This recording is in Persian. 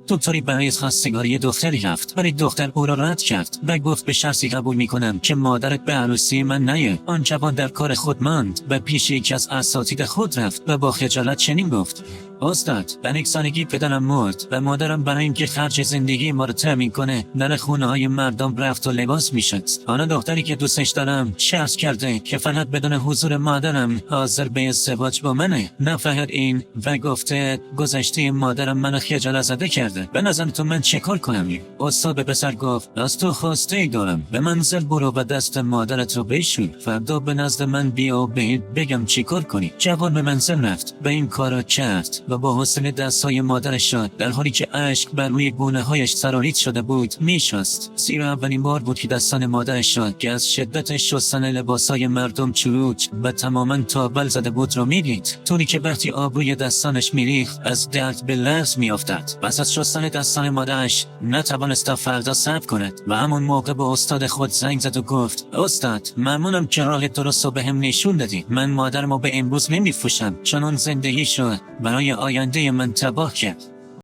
دکتری برای خواستگاری دختری رفت، ولی دختر او را رد کرد و گفت به شرطی قبول میکنم که مادرت به عروسی من نیه. آن جوان در کار خود ماند و پیش یکی از اساتید خود رفت و با خجالت چنین گفت: استاد، در یک سالگی پدرم مرد و مادرم برای اینکه خرج زندگی ما رو تامین کنه در خونه های مردم رفت و لباس میشد. حالا دختری که دوستش دارم شرط کرده که فقط بدون حضور مادرم حاضر به ازدواج با منه. نه فقط این، و گفته گذشته مادرم منو خجالت زده کرده. به نظر تو من چه کار کنم؟ استاد به پسر گفت: از تو خواسته ای دارم، به منزل برو و دست مادرت رو بشور، فردا به نزد من بیا و بهت بگم چی کار کنی. جوان به منزل رفت و این کارو کرد و با حوصله دستهای مادرش شد، در حالی که اشک بر روی گونه هایش سرازیر شده بود میشست، زیرا اولین بار بود که دستان مادرش شد که از شدت شستن لباسهای مردم چروک و تماما تابل زده بود رو میدید، طوری که وقتی آب روی دستانش میریخت از درد به لرز میافتاد. پس از شستن دستان مادرش نتوانست فردا صبر کند و همون موقع به استاد خود زنگ زد و گفت: استاد، ممنونم که راه درست رو بهم نشون دادی. من مادرمو به امروز نمیفروشم، چون اون زندگی شد برای آینده من تباه کرد.